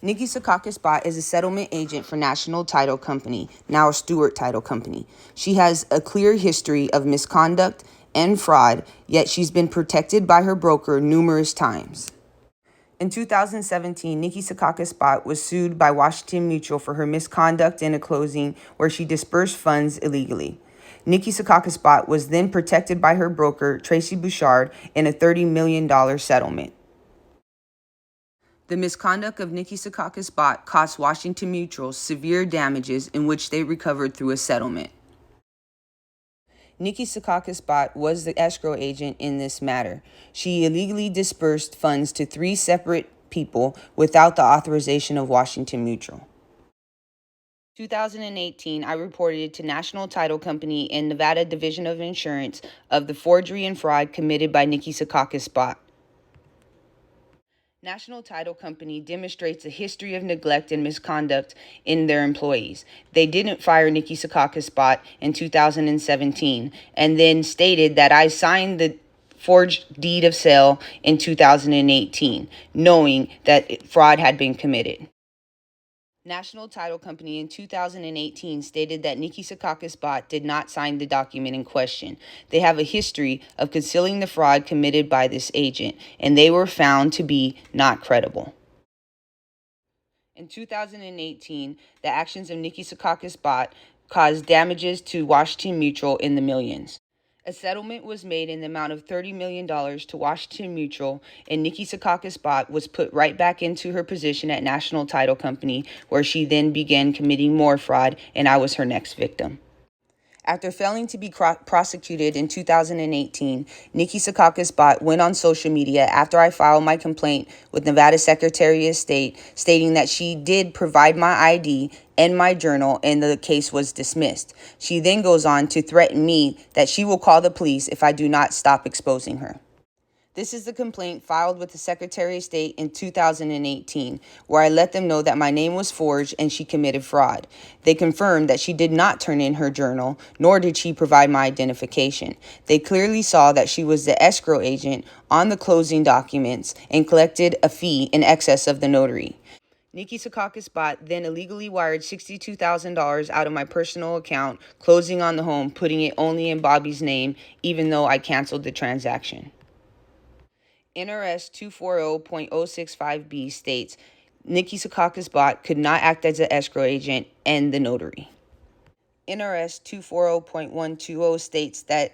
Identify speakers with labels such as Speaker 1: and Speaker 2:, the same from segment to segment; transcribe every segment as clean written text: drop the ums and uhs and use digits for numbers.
Speaker 1: Nikki Sikalis Bott is a settlement agent for National Title Company, now Stewart Title Company. She has a clear history of misconduct and fraud, yet she's been protected by her broker numerous times. In 2017, Nikki Sikalis Bott was sued by Washington Mutual for her misconduct in a closing where she dispersed funds illegally. Nikki Sikalis Bott was then protected by her broker, Tracy Bouchard, in a $30 million settlement. The misconduct of Nikki Sikalis Bott cost Washington Mutual severe damages in which they recovered through a settlement. Nikki Sikalis Bott was the escrow agent in this matter. She illegally dispersed funds to 3 separate people without the authorization of Washington Mutual. In 2018, I reported to National Title Company and Nevada Division of Insurance of the forgery and fraud committed by Nikki Sikalis Bott. National Title Company demonstrates a history of neglect and misconduct in their employees. They didn't fire Nikki Sikalis Bott in 2017 and then stated that I signed the forged deed of sale in 2018, knowing that fraud had been committed. National Title Company in 2018 stated that Nikki Sikalis Bott did not sign the document in question. They have a history of concealing the fraud committed by this agent, and they were found to be not credible. In 2018, the actions of Nikki Sikalis Bott caused damages to Washington Mutual in the millions. A settlement was made in the amount of $30 million to Washington Mutual, and Nikki Sikalis Bott was put right back into her position at National Title Company, where she then began committing more fraud, and I was her next victim. After failing to be prosecuted in 2018, Nikki Sikalis Bott went on social media after I filed my complaint with Nevada Secretary of State, stating that she did provide my ID and my journal, and the case was dismissed. She then goes on to threaten me that she will call the police if I do not stop exposing her. This is the complaint filed with the Secretary of State in 2018, where I let them know that my name was forged and she committed fraud. They confirmed that she did not turn in her journal, nor did she provide my identification. They clearly saw that she was the escrow agent on the closing documents and collected a fee in excess of the notary. Nikki Sikalis Bott then illegally wired $62,000 out of my personal account, closing on the home, putting it only in Bobby's name, even though I canceled the transaction. NRS 240.065B states Nikki Sikalis Bott could not act as an escrow agent and the notary. NRS 240.120 states that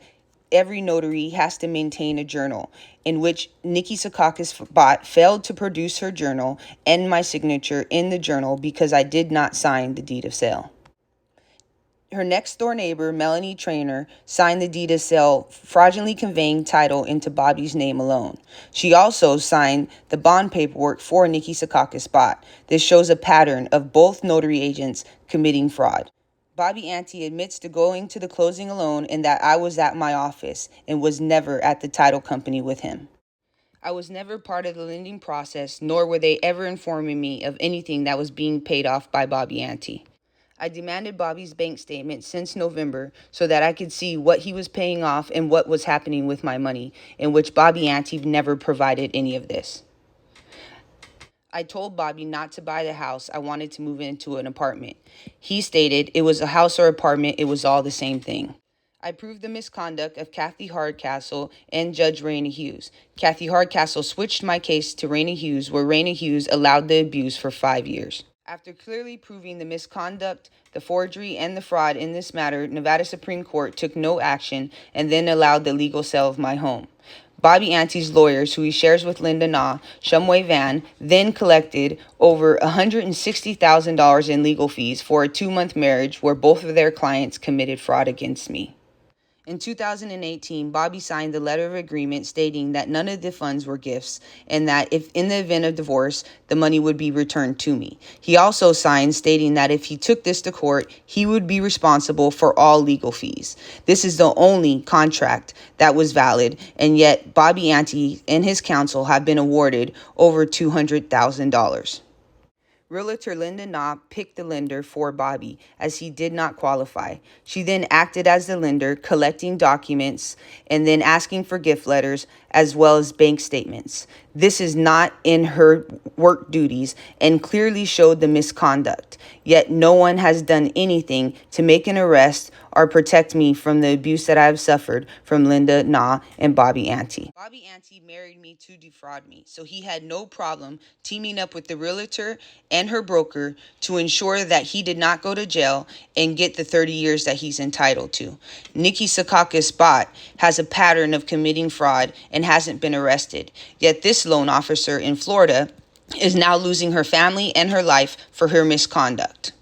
Speaker 1: every notary has to maintain a journal, in which Nikki Sikalis Bott failed to produce her journal and my signature in the journal because I did not sign the deed of sale. Her next-door neighbor, Melanie Traynor, signed the deed of sale, fraudulently conveying title into Bobby's name alone. She also signed the bond paperwork for Nikki Sikalis Bott. This shows a pattern of both notary agents committing fraud. Bobby Antee admits to going to the closing alone and that I was at my office and was never at the title company with him. I was never part of the lending process, nor were they ever informing me of anything that was being paid off by Bobby Antee. I demanded Bobby's bank statement since November so that I could see what he was paying off and what was happening with my money, in which Bobby Antee never provided any of this. I told Bobby not to buy the house. I wanted to move into an apartment. He stated it was a house or apartment, it was all the same thing. I proved the misconduct of Kathy Hardcastle and Judge Raina Hughes. Kathy Hardcastle switched my case to Raina Hughes, where Raina Hughes allowed the abuse for 5 years. After clearly proving the misconduct, the forgery, and the fraud in this matter, Nevada Supreme Court took no action and then allowed the legal sale of my home. Bobby Antee's lawyers, who he shares with Linda Na, Shumway Van, then collected over $160,000 in legal fees for a 2-month marriage where both of their clients committed fraud against me. In 2018, Bobby signed the letter of agreement stating that none of the funds were gifts and that if in the event of divorce, the money would be returned to me. He also signed stating that if he took this to court, he would be responsible for all legal fees. This is the only contract that was valid, and yet Bobby Antee and his counsel have been awarded over $200,000. Realtor Linda Na picked the lender for Bobby, as he did not qualify. She then acted as the lender, collecting documents and then asking for gift letters as well as bank statements. This is not in her work duties and clearly showed the misconduct. Yet no one has done anything to make an arrest or protect me from the abuse that I have suffered from Linda Na and Bobby Antee. Bobby Antee married me to defraud me, so he had no problem teaming up with the realtor and her broker to ensure that he did not go to jail and get the 30 years that he's entitled to. Nikki Sikalis bott has a pattern of committing fraud and hasn't been arrested. Yet this loan officer in Florida is now losing her family and her life for her misconduct.